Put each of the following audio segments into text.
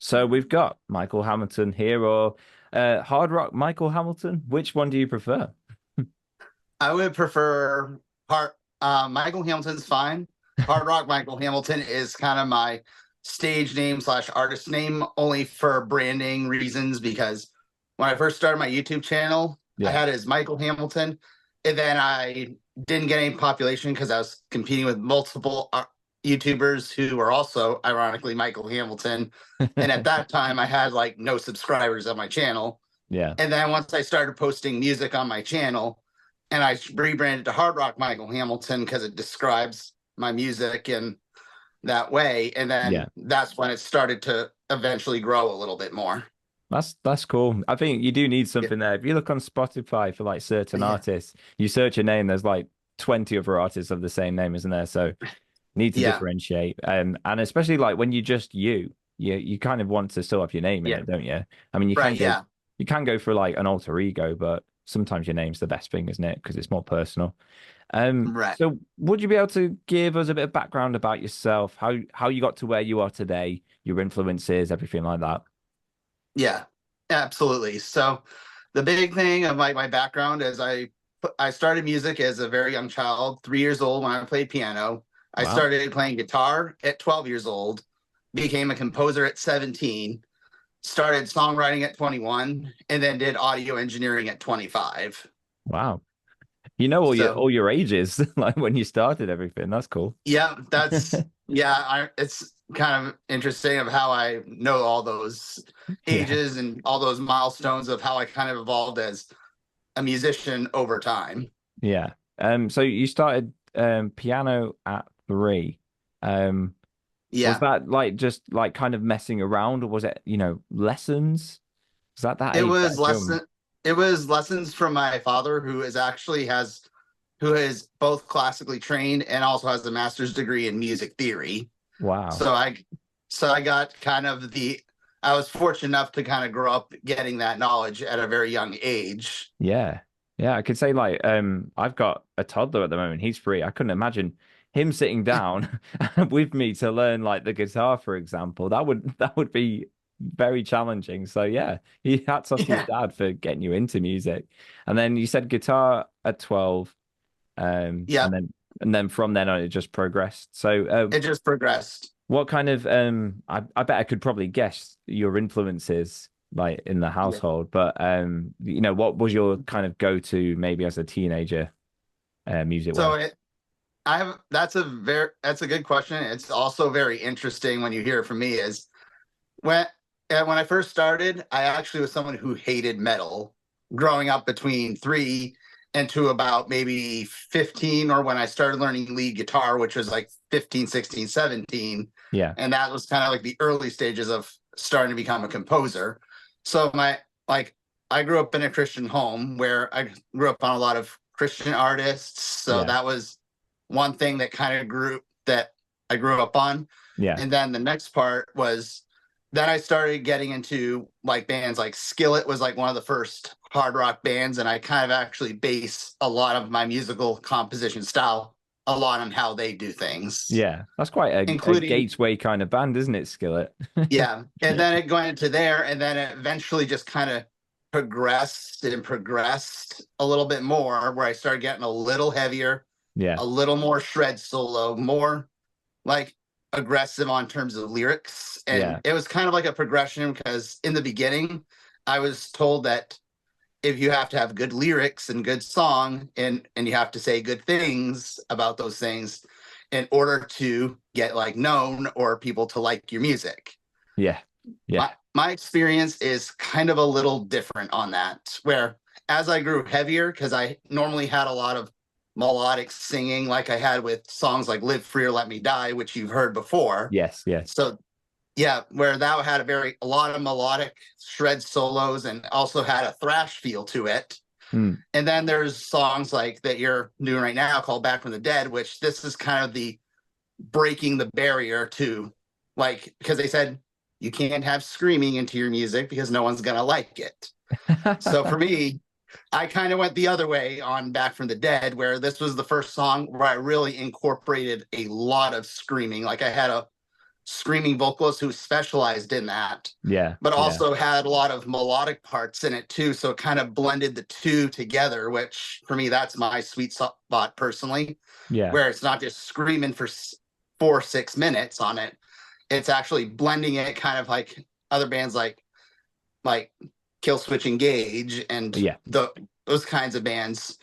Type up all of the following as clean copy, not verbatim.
So we've got Michael Hamilton here or Hard Rock Michael Hamilton. Which one do you prefer? I would prefer hard. Michael Hamilton's fine. Hard Rock Michael Hamilton is kind of my stage name slash artist name, only for branding reasons. Because when I first started my YouTube channel, I Yeah. had it as Michael Hamilton, and then I didn't get any population because I was competing with multiple YouTubers who were also, ironically, Michael Hamilton. And at that time, I had like no subscribers on my channel. Yeah. And then once I started posting music on my channel, and I rebranded to Hard Rock Michael Hamilton because it describes my music in that way. And Yeah. then that's when it started to eventually grow a little bit more. That's cool. I think you do need Yeah. something there. If you look on Spotify for like certain Yeah. artists, you search a name, there's like 20 other artists of the same name, isn't there? So need to Yeah. differentiate. And especially like when you just you kind of want to still have your name in Yeah. it, don't you? I mean, Right. Yeah. you can go for like an alter ego, but sometimes your name's the best thing, isn't it? Because it's more personal. Right. So would you be able to give us a bit of background about yourself, how you got to where you are today, your influences, everything like that? Yeah. Absolutely. So the big thing of my background is I started music as a very young child, 3 years old when I played piano. I Wow. started playing guitar at 12 years old, became a composer at 17, started songwriting at 21, and then did audio engineering at 25. Wow. You know So, all your ages, like when you started everything. That's cool. yeah, it's kind of interesting of how I know all those Yeah. ages and all those milestones of how I kind of evolved as a musician over time. Yeah. So you started piano at 3. Um, was Yeah, that like just like kind of messing around, or was it, lessons? Was that it age that was it's young? lessons from my father, who is both classically trained and also has a master's degree in music theory. Wow. So I got kind of the I was fortunate enough to kind of grow up getting that knowledge at a very young age. Yeah. Yeah, I could say like I've got a toddler at the moment. He's 3. I couldn't imagine him sitting down with me to learn like the guitar, for example. That would be very challenging. So yeah, he hats off to your Yeah, dad for getting you into music. And then you said guitar at 12, yeah, and then from then on it just progressed. So it just progressed. what kind of I bet I could probably guess your influences like in the Yeah. household, but what was your kind of go-to maybe as a teenager music So wise? it I have that's a good question. It's also very interesting when you hear it from me is when when I first started, I actually was someone who hated metal growing up between 3 and to about maybe 15, or when I started learning lead guitar, which was like 15, 16, 17. Yeah. And that was kind of like the early stages of starting to become a composer. So like I grew up in a Christian home where I grew up on a lot of Christian artists. So Yeah. that was one thing that I grew up on. Yeah. And then the next part was then I started getting into like bands like Skillet was like one of the first hard rock bands, and I kind of actually base a lot of my musical composition style a lot on how they do things, Yeah. That's quite a including gateway kind of band, isn't it, Skillet? yeah. And then it going into there, and then it eventually just kind of progressed a little bit more, where I started getting a little heavier, Yeah. a little more shred solo, more like aggressive on terms of lyrics. And Yeah. it was kind of like a progression because in the beginning, I was told that if you have to have good lyrics and good song and you have to say good things about those things in order to get like known or people to like your music. Yeah. Yeah. My experience is kind of a little different on that, where as I grew heavier, because I normally had a lot of melodic singing, like I had with songs like Live Free or Let Me Die, which you've heard before. Yes. Yes. So yeah, where that had a lot of melodic shred solos and also had a thrash feel to it. Hmm. And then there's songs like that you're doing right now called Back from the Dead, which this is kind of the breaking the barrier to, like, because they said you can't have screaming into your music because no one's gonna like it. So for me, I kind of went the other way on Back from the Dead, where this was the first song where I really incorporated a lot of screaming. Like I had screaming vocalist who specialized in that, Yeah. but Yeah. also had a lot of melodic parts in it too. So it kind of blended the two together, which for me, that's my sweet spot personally, Yeah. where it's not just screaming for 4 6 minutes on it. It's actually blending it kind of like other bands like Kill Switch Engage and Yeah. those kinds of bands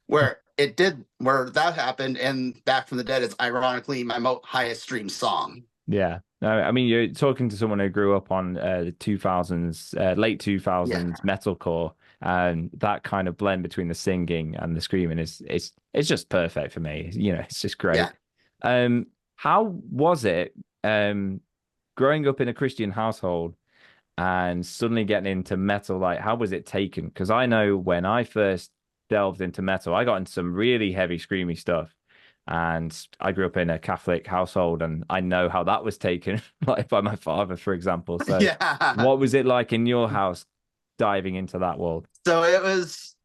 where that happened. And Back from the Dead is ironically my highest streamed song. Yeah. No, I mean, you're talking to someone who grew up on the 2000s, late 2000s metalcore, and that kind of blend between the singing and the screaming it's just perfect for me. You know, it's just great. How was it growing up in a Christian household and suddenly getting into metal? Like, how was it taken? Because I know when I first delved into metal, I got into some really heavy, screamy stuff. And I grew up in a Catholic household, and I know how that was taken, like by my father, for example. So, what was it like in your house diving into that world? So it was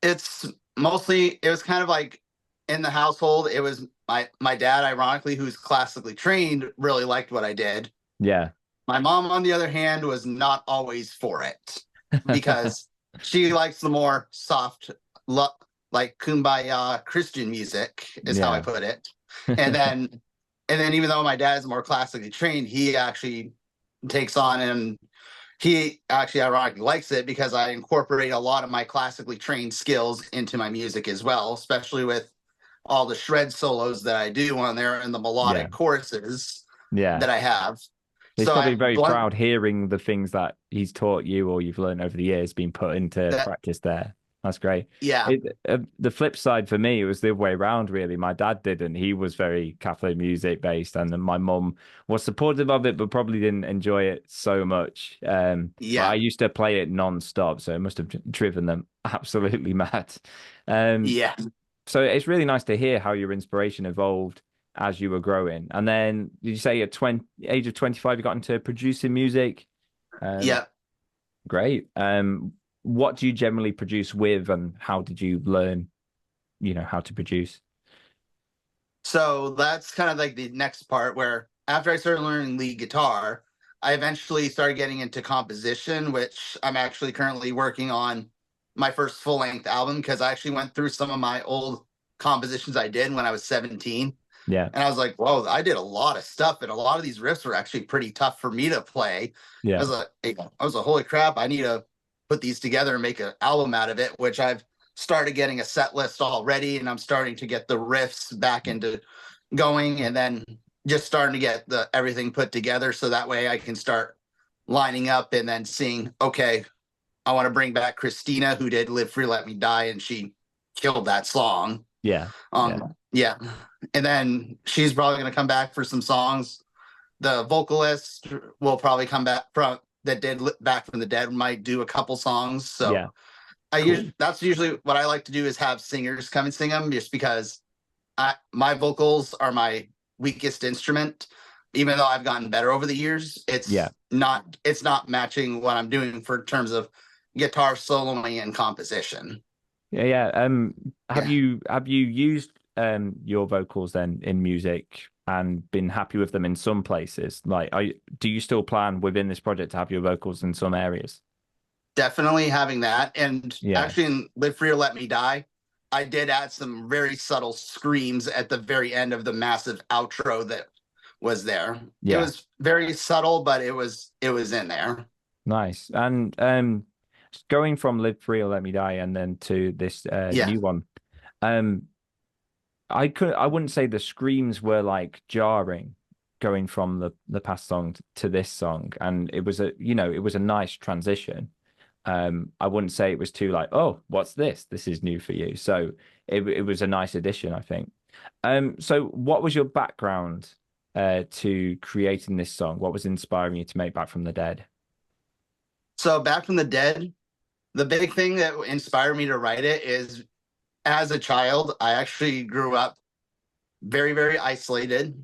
kind of like in the household. It was my dad, ironically, who's classically trained, really liked what I did. Yeah. My mom, on the other hand, was not always for it because she likes the more soft, like kumbaya Christian music is how I put it. And then even though my dad is more classically trained, he actually takes on, and he actually ironically likes it because I incorporate a lot of my classically trained skills into my music as well, especially with all the shred solos that I do on there and the melodic choruses that I have. He's probably very proud hearing the things that he's taught you or you've learned over the years being put into practice there. That's great. Yeah. The flip side for me, it was the other way around, really. My dad didn't. He was very Catholic music based, and then my mum was supportive of it, but probably didn't enjoy it so much. I used to play it non-stop, so it must have driven them absolutely mad. So it's really nice to hear how your inspiration evolved as you were growing. And then did you say at age of 25 you got into producing music? Great. What do you generally produce with, and how did you learn, how to produce? So that's kind of like the next part, where after I started learning lead guitar, I eventually started getting into composition, which I'm actually currently working on my first full-length album, because I actually went through some of my old compositions I did when I was 17. Yeah. And I was like, whoa, I did a lot of stuff, and a lot of these riffs were actually pretty tough for me to play. Yeah. I was like, holy crap, I need to put these together and make an album out of it, which I've started getting a set list already, and I'm starting to get the riffs back into going, and then just starting to get everything put together, so that way I can start lining up and then seeing, okay, I want to bring back Christina, who did Live Free Let Me Die, and she killed that song. Yeah. And then she's probably going to come back for some songs. The vocalist will probably come back that did Back from the Dead, might do a couple songs. So that's usually what I like to do, is have singers come and sing them, just because my vocals are my weakest instrument. Even though I've gotten better over the years, it's not matching what I'm doing for terms of guitar soloing and composition. Have you used your vocals then in music and been happy with them in some places? Like, do you still plan within this project to have your vocals in some areas? Definitely having that. And actually in Live Free or Let Me Die, I did add some very subtle screams at the very end of the massive outro that was there. It was very subtle, but it was in there. Nice. And going from Live Free or Let Me Die and then to this new one, I wouldn't say the screams were like jarring going from the past song to this song, and it was a nice transition. I wouldn't say it was too like, oh, what's this? This is new for you. So it was a nice addition, I think. So what was your background to creating this song? What was inspiring you to make Back from the Dead? So Back from the Dead, the big thing that inspired me to write it is, as a child, I actually grew up very, very isolated,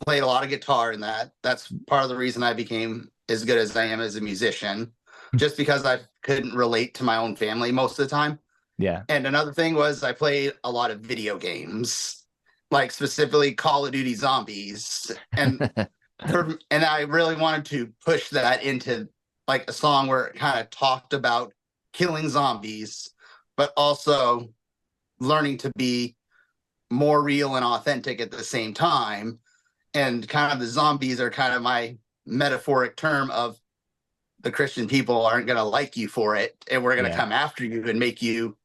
played a lot of guitar in that. That's part of the reason I became as good as I am as a musician, just because I couldn't relate to my own family most of the time. Yeah. And another thing was I played a lot of video games, like specifically Call of Duty Zombies. And and I really wanted to push that into like a song where it kind of talked about killing zombies, but also learning to be more real and authentic at the same time. And kind of the zombies are kind of my metaphoric term of the Christian people aren't going to like you for it, and we're going to Yeah. come after you and make you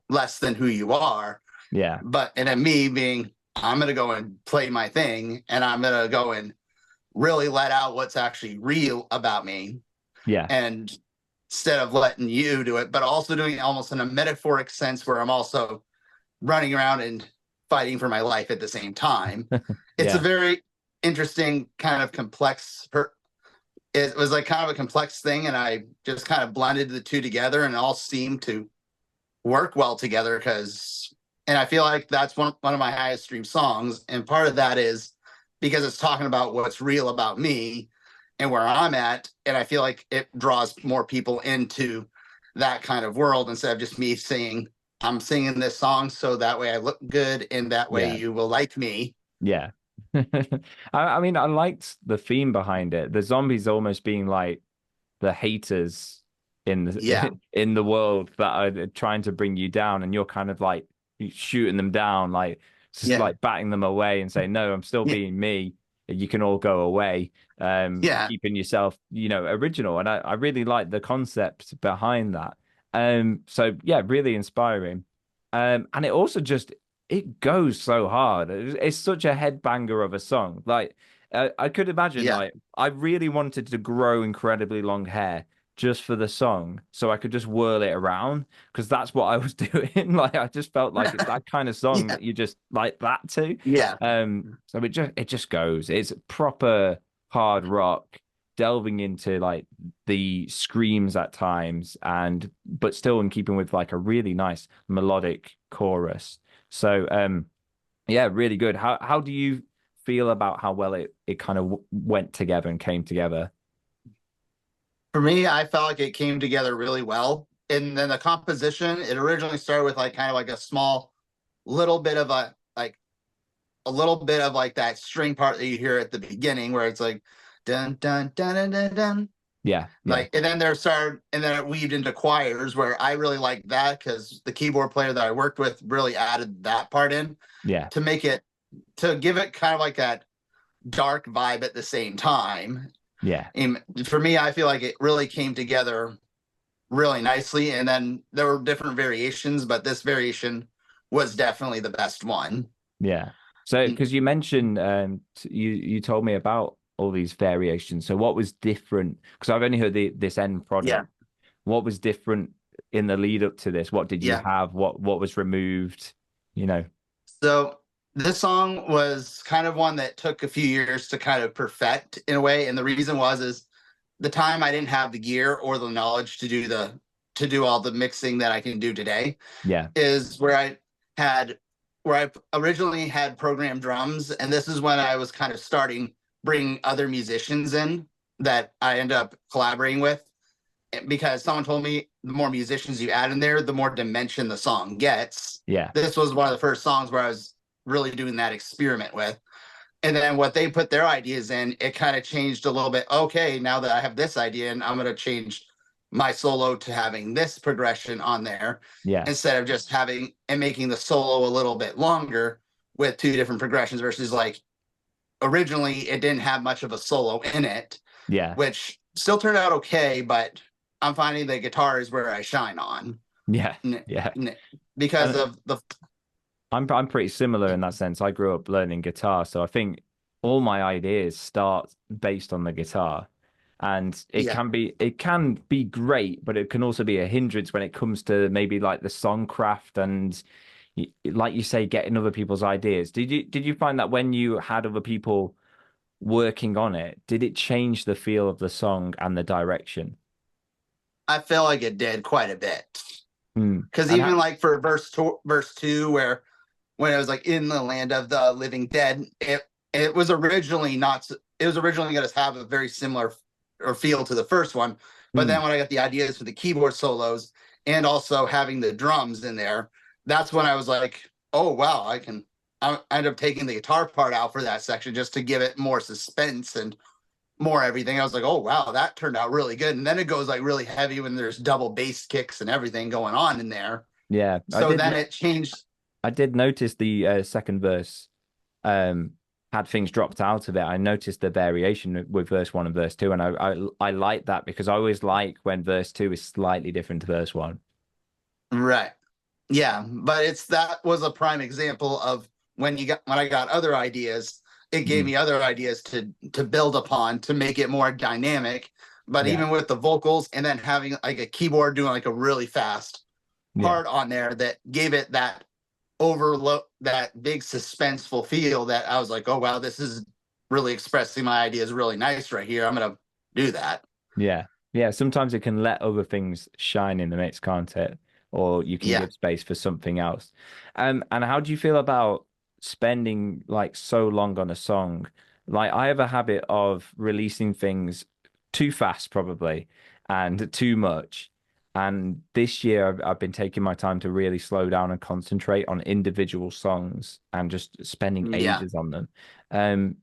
less than who you are. Yeah. But and then me being, I'm going to go and play my thing, and I'm going to go and really let out what's actually real about me. Yeah. And instead of letting you do it, but also doing it almost in a metaphoric sense where I'm also running around and fighting for my life at the same time. It's Yeah. a very interesting kind of complex it was like kind of a complex thing, and I just kind of blended the two together, and it all seemed to work well together and I feel like that's one of my highest stream songs, and part of that is because it's talking about what's real about me and where I'm at, and I feel like it draws more people into that kind of world instead of just me saying I'm singing this song so that way I look good and that way Yeah. you will like me. Yeah. I mean, I liked the theme behind it. The zombies almost being like the haters in Yeah. the in the world that are trying to bring you down, and you're kind of like shooting them down, like just Yeah. like batting them away and saying, "No, I'm still Yeah. being me. You can all go away." Yeah. Keeping yourself, original. And I really like the concept behind that. So yeah, really inspiring. And it also just it goes so hard. It's such a headbanger of a song. Like I could imagine, Yeah. like I really wanted to grow incredibly long hair just for the song, so I could just whirl it around because that's what I was doing. Like I just felt like it's that kind of song Yeah. that you just like that too. Yeah. So it just goes. It's proper hard rock, delving into like the screams at times, and but still in keeping with like a really nice melodic chorus. So yeah, really good. How do you feel about how well it kind of went together and came together? For me, I felt like it came together really well. And then the composition, it originally started with like kind of like a small little bit of a little bit of like that string part that you hear at the beginning where it's like dun dun dun dun dun dun. Yeah, yeah, Like and then it weaved into choirs where I really like that because the keyboard player that I worked with really added that part in yeah, to make it to give it kind of like that dark vibe at the same time. yeah, And for me, I feel like it really came together really nicely. And then there were different variations, but this variation was definitely the best one. yeah. So because you mentioned you told me about all these variations. So what was different? Because I've only heard this end Yeah. product. What was different in the lead up to this? What did you Yeah. have? What was removed? You know? So this song was kind of one that took a few years to kind of perfect in a way. And the reason is the time I didn't have the gear or the knowledge to do all the mixing that I can do today Yeah, is where I originally had programmed drums, and this is when I was kind of starting bringing other musicians in that I end up collaborating with because someone told me the more musicians you add in there, the more dimension the song gets. yeah, This was one of the first songs where I was really doing that experiment with. And then what they put their ideas in, it kind of changed a little bit. Okay, now that I have this idea, and I'm going to change my solo to having this progression on there yeah, instead of just having and making the solo a little bit longer with two different progressions versus like originally it didn't have much of a solo in it, yeah, which still turned out okay, but I'm finding the guitar is where I shine on yeah, yeah. because And of the I'm pretty similar in that sense. I grew up learning guitar, so I think all my ideas start based on the guitar. And yeah. it can be great, but it can also be a hindrance when it comes to maybe like the song craft and like you say, getting other people's ideas. Did you find that when you had other people working on it, did it change the feel of the song and the direction? I feel like it did quite a bit. Mm. Because And even like for verse two, where when it was like in the land of the living dead, it was originally not. It was originally going to have a very similar or feel to the first one, but then when I got the ideas for the keyboard solos and also having the drums in there, that's when I was like, oh wow, I can I ended up taking the guitar part out for that section just to give it more suspense and more everything. I was like, oh wow, that turned out really good. And then it goes like really heavy when there's double bass kicks and everything going on in there. Yeah, So then it changed. I did notice the second verse um had things dropped out of it. I noticed the variation with verse one and verse two, and I like that because I always like when verse two is slightly different to verse one. Right. Yeah, but it's that was a prime example of when I got other ideas, it gave Mm, me other ideas to build upon to make it more dynamic. But yeah, even with the vocals and then having like a keyboard doing like a really fast yeah, part on there that gave it that overload, that big suspenseful feel that I was like, oh wow, this is really expressing my ideas really nice right here. I'm gonna do that. yeah, yeah. Sometimes it can let other things shine in the mix, can't it? Or you can Yeah. give space for something else. And how do you feel about spending like so long on a song? Like I have a habit of releasing things too fast, probably, and too much. And this year, I've been taking my time to really slow down and concentrate on individual songs and just spending Yeah. ages on them. Um,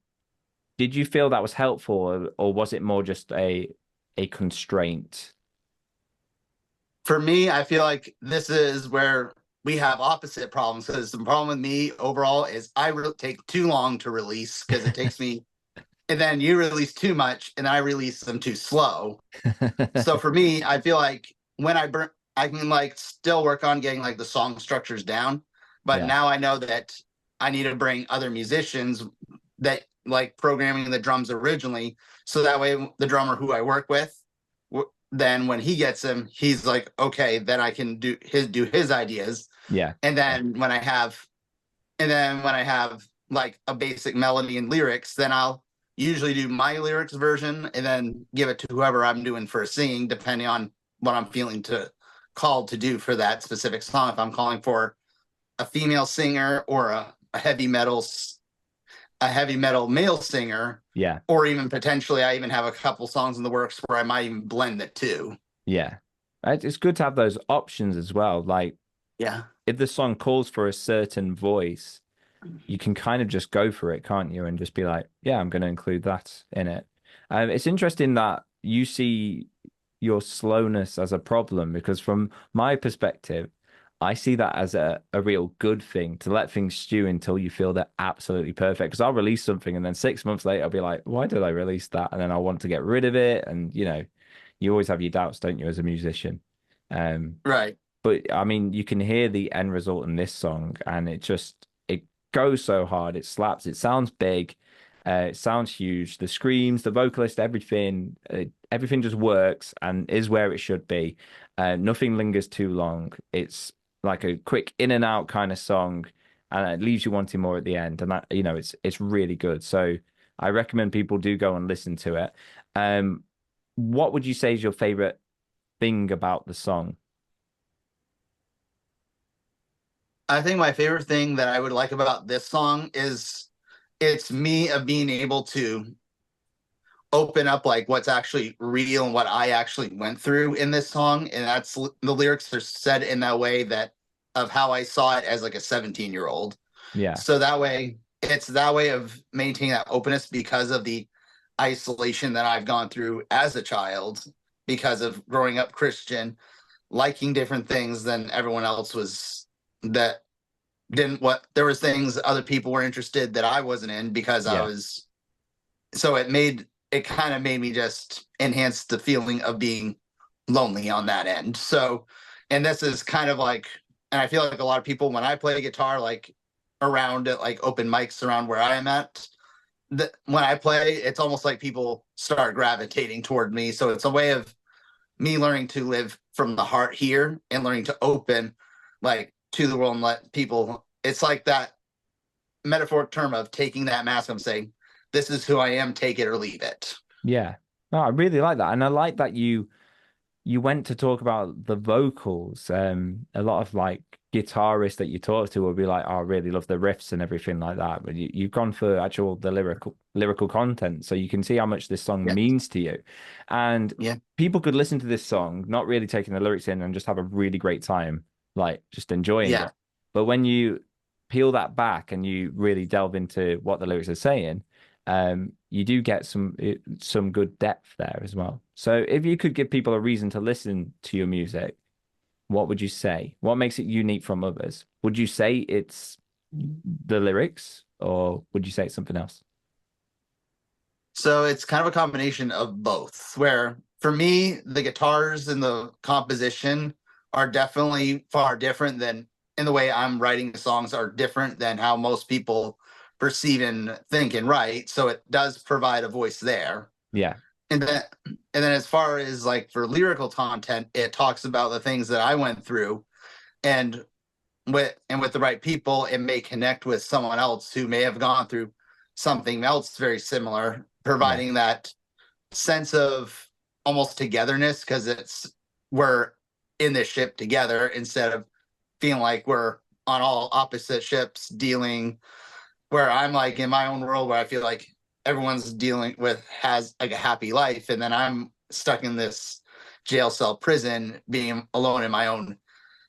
did you feel that was helpful, or was it more just a constraint? For me, I feel like this is where we have opposite problems because the problem with me overall is take too long to release because it takes me, and then you release too much and I release them too slow. So for me, I feel like I can like still work on getting like the song structures down, but Yeah, now I know that I need to bring other musicians that like programming the drums originally, so that way the drummer who I work with, then when he gets them, he's like, okay, then I can do his ideas, yeah, and yeah, then when I have like a basic melody and lyrics, then I'll usually do my lyrics version and then give it to whoever I'm doing for singing, depending on what I'm feeling to called to do for that specific song. If I'm calling for a female singer or a heavy metal male singer, yeah, or even potentially I even have a couple songs in the works where I might even blend the two. yeah. It's good to have those options as well. Like Yeah. if the song calls for a certain voice, you can kind of just go for it, can't you? And just be like, yeah, I'm going to include that in it. It's interesting that you see your slowness as a problem because from my perspective, I see that as a real good thing to let things stew until you feel they're absolutely perfect. Because I'll release something and then 6 months later I'll be like, why did I release that? And then I'll want to get rid of it. And you always have your doubts, don't you, as a musician? Um, Right. but I mean, you can hear the end result in this song, and it goes so hard. It slaps. It sounds big. It sounds huge. The screams, the vocalist, everything just works and is where it should be. Nothing lingers too long. It's like a quick in and out kind of song, and it leaves you wanting more at the end. And that, it's really good. So I recommend people do go and listen to it. Um, what would you say is your favorite thing about the song? I think my favorite thing that I would like about this song is it's me of being able to open up like what's actually real and what I actually went through in this song. And that's the lyrics are said in that way that of how I saw it as like a 17-year-old. Yeah. So that way, it's that way of maintaining that openness because of the isolation that I've gone through as a child because of growing up Christian, liking different things than everyone else was that didn't what there was things other people were interested that I wasn't in because I Yeah. was so it kind of made me just enhance the feeling of being lonely on that end. So and this is kind of like and I feel like a lot of people when I play guitar like around at like open mics around where I am at when I play it's almost like people start gravitating toward me. So it's a way of me learning to live from the heart here and learning to open like to the world and let people it's like that metaphoric term of taking that mask and saying this is who I am, take it or leave it. Yeah. No, I really like that. And I like that you went to talk about the vocals. A lot of like guitarists that you talk to will be like, oh, I really love the riffs and everything like that. But you've gone for actual the lyrical content. So you can see how much this song Yeah. means to you. And Yeah. people could listen to this song, not really taking the lyrics in and just have a really great time, like just enjoying Yeah. it. But when you peel that back and you really delve into what the lyrics are saying, you do get some good depth there as well. So if you could give people a reason to listen to your music, what would you say? What makes it unique from others? Would you say it's the lyrics, or would you say it's something else? So it's kind of a combination of both, where for me, the guitars and the composition are definitely far different than in the way I'm writing the songs are different than how most people perceive and think and write. So it does provide a voice there. Yeah, And then as far as like for lyrical content, it talks about the things that I went through and with the right people, it may connect with someone else who may have gone through something else very similar, yeah, providing that sense of almost togetherness because we're in this ship together instead of feeling like we're on all opposite ships dealing where I'm like in my own world where I feel like everyone's dealing with has like a happy life and then I'm stuck in this jail cell prison being alone in my own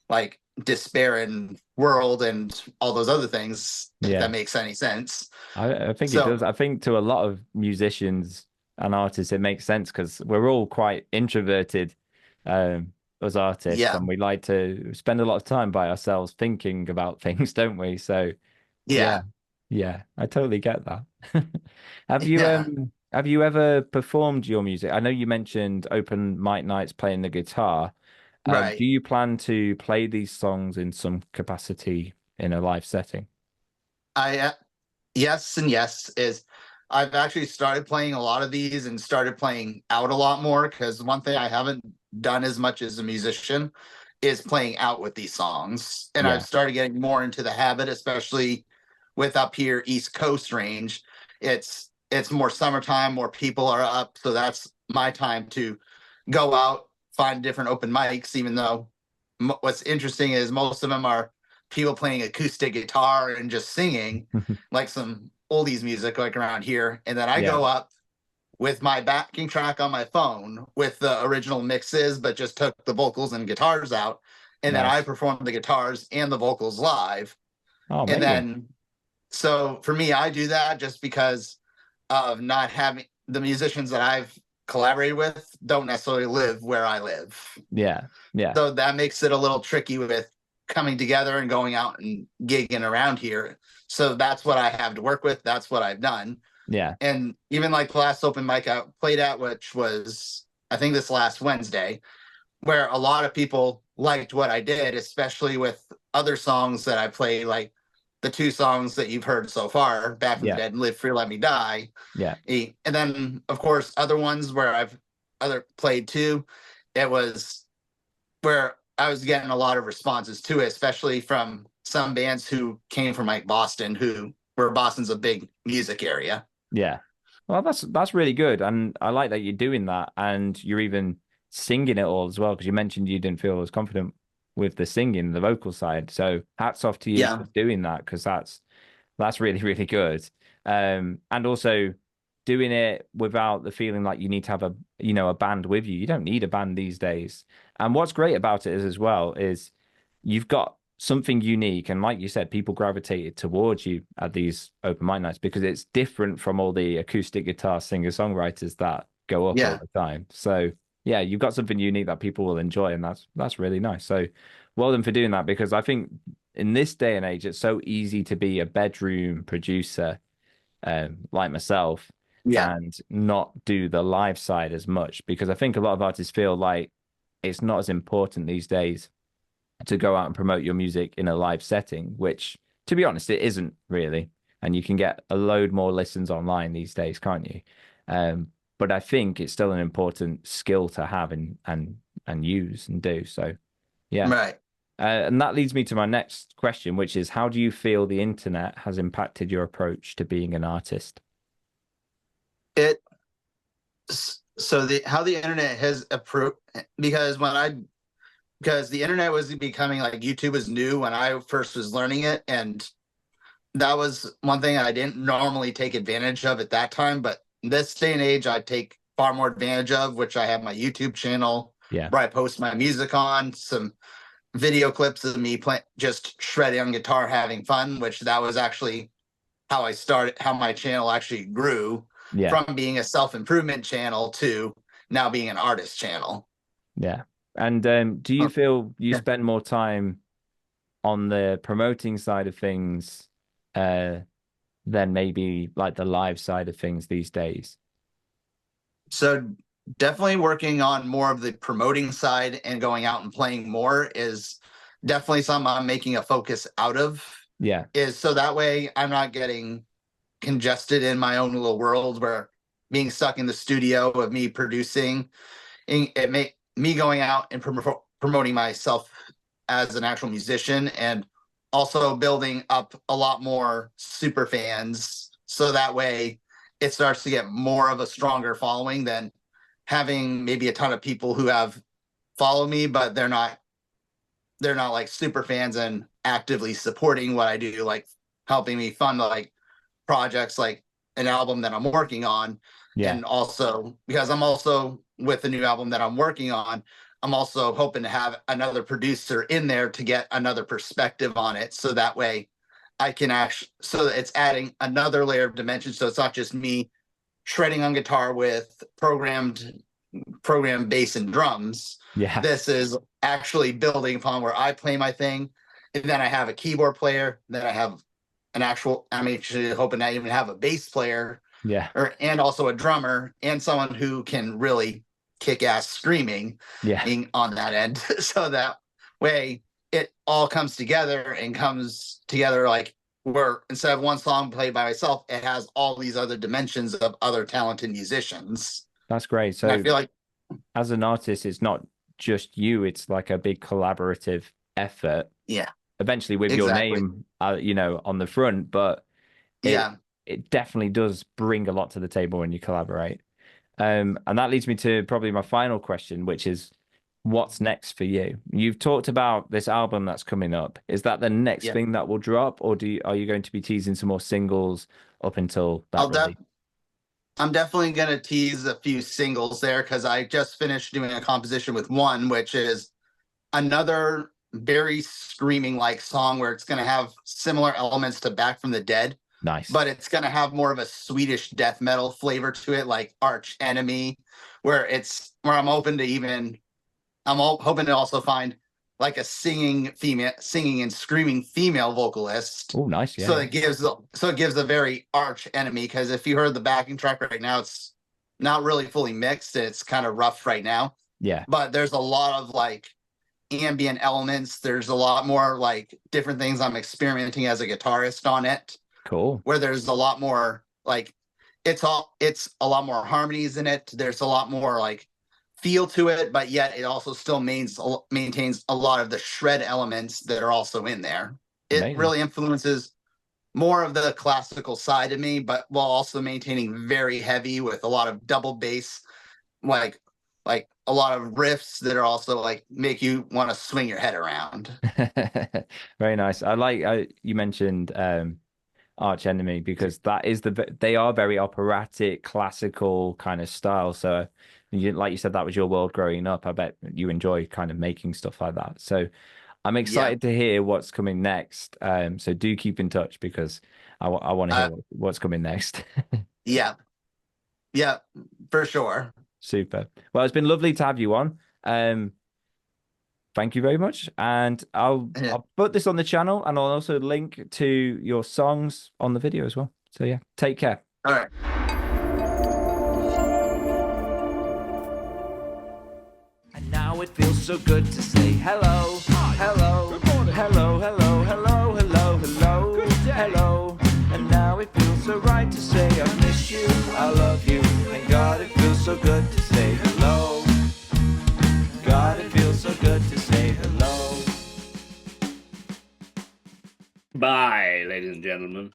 like despair and world and all those other things if yeah. that makes any sense. I think it So does. I think to a lot of musicians and artists, it makes sense because we're all quite introverted as artists, yeah, and we like to spend a lot of time by ourselves thinking about things, don't we? So yeah, yeah, yeah, I totally get that. yeah, Have you ever performed your music? I know you mentioned open mic nights playing the guitar. Do right. you plan to play these songs in some capacity in a live setting? I Yes and yes is I've actually started playing a lot of these and started playing out a lot more because one thing I haven't done as much as a musician is playing out with these songs. And I've Yeah, started getting more into the habit, especially with up here East Coast range. It's more summertime, more people are up. So that's my time to go out, find different open mics, even though what's interesting is most of them are people playing acoustic guitar and just singing like some oldies music like around here. And then I yeah, go up with my backing track on my phone with the original mixes, but just took the vocals and guitars out. And then I nice. perform the guitars and the vocals live. Oh, And amazing. then, so for me, I do that just because of not having the musicians that I've collaborated with don't necessarily live where I live. Yeah, yeah, So that makes it a little tricky with coming together and going out and gigging around here. So that's what I have to work with. That's what I've done. yeah, And even like the last open mic I played at, which was, I think, this last Wednesday, where a lot of people liked what I did, especially with other songs that I play, like the two songs that you've heard so far, Back from the yeah, Dead and Live Free, Let Me Die. yeah, And then, of course, other ones where I've other played too. It was where I was getting a lot of responses to it, especially from some bands who came from like Boston, where Boston's a big music area. yeah. Well, that's really good, and I like that you're doing that, and you're even singing it all as well, because you mentioned you didn't feel as confident with the singing, the vocal side. So hats off to you for Yeah, doing that, because that's really, really good. And also doing it without the feeling like you need to have a band with you. You don't need a band these days. And what's great about it is as well is you've got something unique. And like you said, people gravitated towards you at these open mic nights because it's different from all the acoustic guitar singer-songwriters that go up all yeah, the time. So yeah, you've got something unique that people will enjoy, and that's really nice. So well done for doing that, because I think in this day and age, it's so easy to be a bedroom producer, like myself, yeah, and not do the live side as much, because I think a lot of artists feel like it's not as important these days to go out and promote your music in a live setting, which, to be honest, it isn't really. And you can get a load more listens online these days, can't you? But I think it's still an important skill to have and use and do. So yeah. right. And that leads me to my next question, which is how do you feel the internet has impacted your approach to being an artist? It so the how the internet has approved because because the internet was becoming like YouTube was new when I first was learning it, and that was one thing I didn't normally take advantage of at that time. But this day and age, I take far more advantage of, which I have my YouTube channel Yeah. where I post my music on some video clips of me just shredding on guitar, having fun, which that was actually how I started, how my channel actually grew from being a self-improvement channel to now being an artist channel. Yeah. And do you feel you spend more time on the promoting side of things than maybe like the live side of things these days? So definitely working on more of the promoting side and going out and playing more is definitely something I'm making a focus out of. Yeah. Is so that way I'm not getting congested in my own little world where being stuck in the studio of me producing, it make me going out and promoting myself as an actual musician, and also building up a lot more super fans. So that way it starts to get more of a stronger following than having maybe a ton of people who have followed me, but they're not like super fans and actively supporting what I do, like helping me fund like projects like an album that I'm working on. And also because I'm also with the new album that I'm working on, I'm also hoping to have another producer in there to get another perspective on it. So that way I can actually, so that it's adding another layer of dimension. So it's not just me shredding on guitar with programmed bass and drums. Yeah. This is actually building upon where I play my thing. And then I have a keyboard player. Then I have I'm actually hoping I even have a bass player. Yeah. And also a drummer and someone who can really kick ass screaming being on that end. So that way it all comes together like where instead of one song played by myself, it has all these other dimensions of other talented musicians. That's great. So and I feel like as an artist, it's not just you, it's like a big collaborative effort. Yeah. Eventually with your name, on the front, but it definitely does bring a lot to the table when you collaborate. And that leads me to probably my final question, which is what's next for you? You've talked about this album that's coming up. Is that the next thing that will drop, or are you going to be teasing some more singles up until that? I'm definitely going to tease a few singles there because I just finished doing a composition with one, which is another very screaming like song where it's going to have similar elements to Back from the Dead. Nice. But it's going to have more of a Swedish death metal flavor to it, like Arch Enemy, where I'm hoping to also find like a singing and screaming female vocalist. Oh, nice. Yeah. So it gives a very Arch Enemy, because if you heard the backing track right now, it's not really fully mixed. It's kind of rough right now. Yeah. But there's a lot of like ambient elements. There's a lot more like different things I'm experimenting as a guitarist on it. Cool. Where there's a lot more like it's a lot more harmonies in it. There's a lot more like feel to it, but yet it also still maintains a lot of the shred elements that are also in there. It really influences more of the classical side of me, but while also maintaining very heavy with a lot of double bass, like a lot of riffs that are also like make you want to swing your head around. Very nice. I like you mentioned Arch Enemy, because that is they are very operatic, classical kind of style. So like you said, that was your world growing up. I bet you enjoy kind of making stuff like that. So I'm excited to hear what's coming next. So do keep in touch, because I want to hear what's coming next. Yeah, for sure. Super. Well, it's been lovely to have you on. Thank you very much. And I'll put this on the channel, and I'll also link to your songs on the video as well. So yeah, take care. All right. And now it feels so good to say hello, hello, hello, hello, hello, hello, hello, hello. And now it feels so right to say I miss you, I love you. And God, it feels so good to say hello. God, it feels so good to say hello. Bye, ladies and gentlemen.